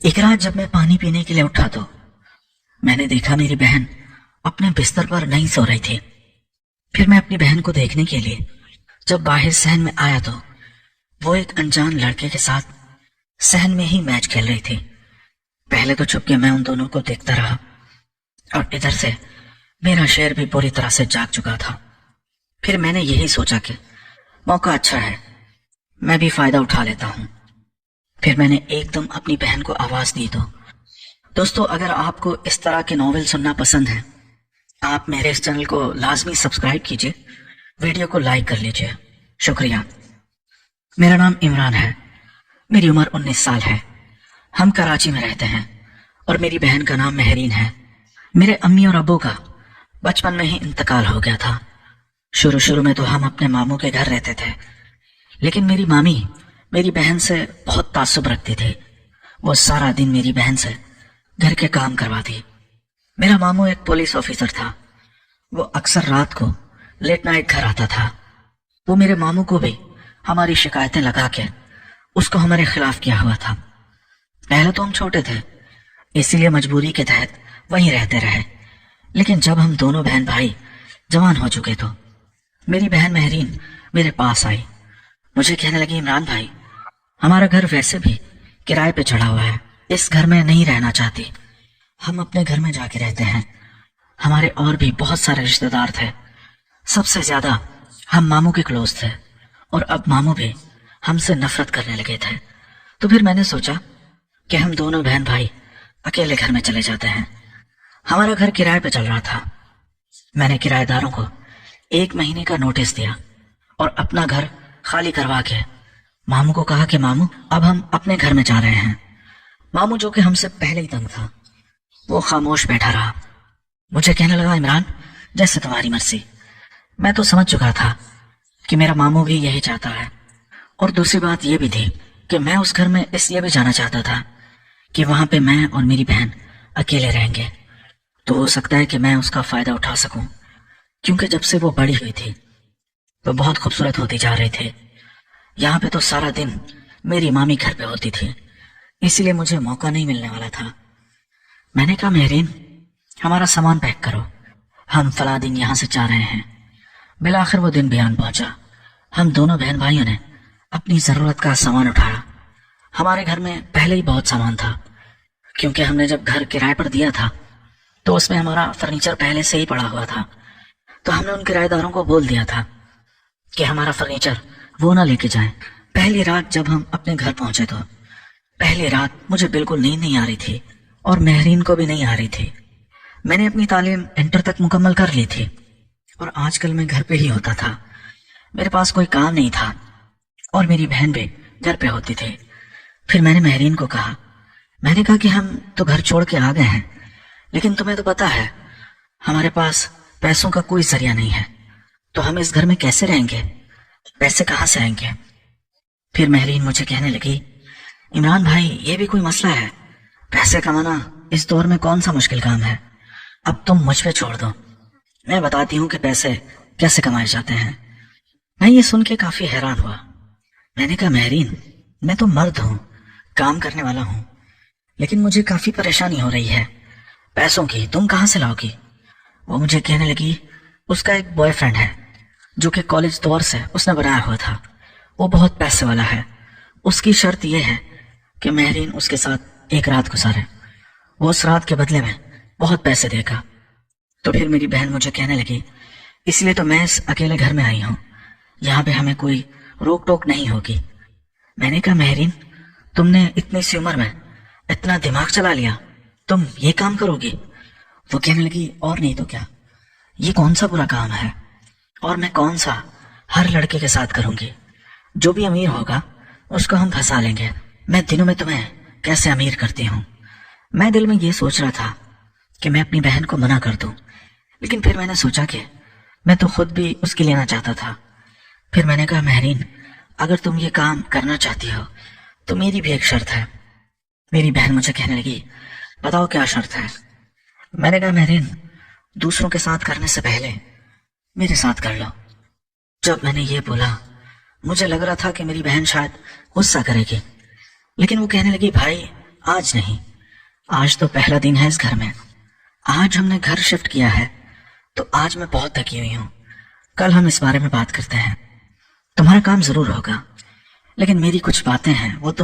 एक रात जब मैं पानी पीने के लिए उठा तो मैंने देखा मेरी बहन अपने बिस्तर पर नहीं सो रही थी। फिर मैं अपनी बहन को देखने के लिए जब बाहर सहन में आया तो वो एक अनजान लड़के के साथ सहन में ही मैच खेल रही थी। पहले तो चुपके मैं उन दोनों को देखता रहा और इधर से मेरा शेर भी पूरी तरह से जाग चुका था। फिर मैंने यही सोचा कि मौका अच्छा है, मैं भी फायदा उठा लेता हूँ। फिर मैंने एकदम अपनी बहन को आवाज दी। तो दोस्तों, अगर आपको इस तरह के नॉवेल सुनना पसंद है, आप मेरे इस चैनल को लाजमी सब्सक्राइब कीजिए, वीडियो को लाइक कर लीजिए। शुक्रिया। मेरा नाम इमरान है, मेरी उम्र 19 साल है। हम कराची में रहते हैं और मेरी बहन का नाम महरीन है। मेरे अम्मी और अब्बू का बचपन में ही इंतकाल हो गया था। शुरू में तो हम अपने मामू के घर रहते थे, लेकिन मेरी मामी मेरी बहन से बहुत ताल्लुक रखती थी। वो सारा दिन मेरी बहन से घर के काम करवाती। मेरा मामू एक पुलिस ऑफिसर था। वो अक्सर रात को लेट नाइट घर आता था। वो मेरे मामू को भी हमारी शिकायतें लगा के उसको हमारे खिलाफ किया हुआ था। पहले तो हम छोटे थे, इसीलिए मजबूरी के तहत वहीं रहते रहे। लेकिन जब हम दोनों बहन भाई जवान हो चुके तो मेरी बहन महरीन मेरे पास आई। मुझे कहने लगी, इमरान भाई, हमारा घर वैसे भी किराए पे चढ़ा हुआ है, इस घर में नहीं रहना चाहती, हम अपने घर में जाके रहते हैं। हमारे और भी बहुत सारे रिश्तेदार थे, सबसे ज्यादा हम मामू के क्लोज थे और अब मामू भी हमसे नफरत करने लगे थे। तो फिर मैंने सोचा कि हम दोनों बहन भाई अकेले घर में चले जाते हैं। हमारा घर किराए पे चल रहा था। मैंने किराएदारों को 1 महीने का नोटिस दिया और अपना घर खाली करवा के मामू को कहा कि मामू, अब हम अपने घर में जा रहे हैं। मामू, जो कि हमसे पहले ही तंग था, वो खामोश बैठा रहा। मुझे कहने लगा, इमरान, जैसे तुम्हारी मर्जी। मैं तो समझ चुका था कि मेरा मामू भी यही चाहता है। और दूसरी बात यह भी थी कि मैं उस घर में इसलिए भी जाना चाहता था कि वहां पे मैं और मेरी बहन अकेले रहेंगे, तो हो सकता है कि मैं उसका फायदा उठा सकूं। क्योंकि जब से वो बड़ी हुई थी वो बहुत खूबसूरत होती जा रही थी। यहाँ पे तो सारा दिन मेरी मामी घर पे होती थी, इसीलिए मुझे मौका नहीं मिलने वाला था। मैंने कहा, महरीन, हमारा सामान पैक करो, हम फला दिन यहाँ से जा रहे हैं। बिलाखिर वो दिन भी आन पहुंचा। हम दोनों बहन भाइयों ने अपनी जरूरत का सामान उठाया। हमारे घर में पहले ही बहुत सामान था, क्योंकि हमने जब घर किराए पर दिया था तो उसमें हमारा फर्नीचर पहले से ही पड़ा हुआ था। तो हमने उन किराएदारों को बोल दिया था कि हमारा फर्नीचर वो ना लेके जाएं। पहली रात जब हम अपने घर पहुंचे तो पहली रात मुझे बिल्कुल नींद नहीं आ रही थी और महरीन को भी नहीं आ रही थी। मैंने अपनी तालीम इंटर तक मुकम्मल कर ली थी और आजकल मैं घर पे ही होता था। मेरे पास कोई काम नहीं था और मेरी बहन भी घर पे होती थी। फिर मैंने महरीन को कहा, मैंने कहा कि हम तो घर छोड़ के आ गए हैं, लेकिन तुम्हें तो पता है हमारे पास पैसों का कोई जरिया नहीं है, तो हम इस घर में कैसे रहेंगे, पैसे कहाँ से आएंगे। फिर महरीन मुझे कहने लगी, इमरान भाई, ये भी कोई मसला है? पैसे कमाना इस दौर में कौन सा मुश्किल काम है। अब तुम मुझ पे छोड़ दो, मैं बताती हूँ कि पैसे कैसे कमाए जाते हैं। मैं ये सुन के काफी हैरान हुआ। मैंने कहा, महरीन, मैं तो मर्द हूँ, काम करने वाला हूँ, लेकिन मुझे काफी परेशानी हो रही है पैसों की, तुम कहाँ से लाओगी। वो मुझे कहने लगी, उसका एक बॉयफ्रेंड है जो कि कॉलेज दौर से उसने बनाया हुआ था। वो बहुत पैसे वाला है। उसकी शर्त यह है कि महरीन उसके साथ एक रात गुजारे, वो उस रात के बदले में बहुत पैसे देगा। तो फिर मेरी बहन मुझे कहने लगी, इसलिए तो मैं इस अकेले घर में आई हूँ, यहाँ पे हमें कोई रोक टोक नहीं होगी। मैंने कहा, महरीन, तुमने इतनी सी उम्र में इतना दिमाग चला लिया, तुम ये काम करोगी। वो कहने लगी, और नहीं तो क्या, ये कौन सा बुरा काम है और मैं कौन सा हर लड़के के साथ करूंगी। जो भी अमीर होगा उसको हम फंसा लेंगे। मैं दिनों में तुम्हें कैसे अमीर करती हूँ। मैं दिल में ये सोच रहा था कि मैं अपनी बहन को मना कर दूं, लेकिन फिर मैंने सोचा कि मैं तो खुद भी उसकी लेना चाहता था। फिर मैंने कहा, महरीन, अगर तुम ये काम करना चाहती हो तो मेरी भी एक शर्त है। मेरी बहन मुझे कहने लगी, बताओ क्या शर्त है। मैंने कहा, महरीन, दूसरों के साथ करने से पहले मेरे साथ कर लो। जब मैंने ये बोला मुझे लग रहा था कि मेरी बहन शायद गुस्सा करेगी, लेकिन वो कहने लगी, भाई آج نہیں، آج تو پہلا دن ہے اس گھر میں. آج ہم نے گھر شفٹ کیا ہے تو آج میں بہت تھکی ہوئی ہوں. کل ہم اس بارے میں بات کرتے ہیں. تمہارا کام ضرور ہوگا لیکن میری کچھ باتیں ہیں وہ تو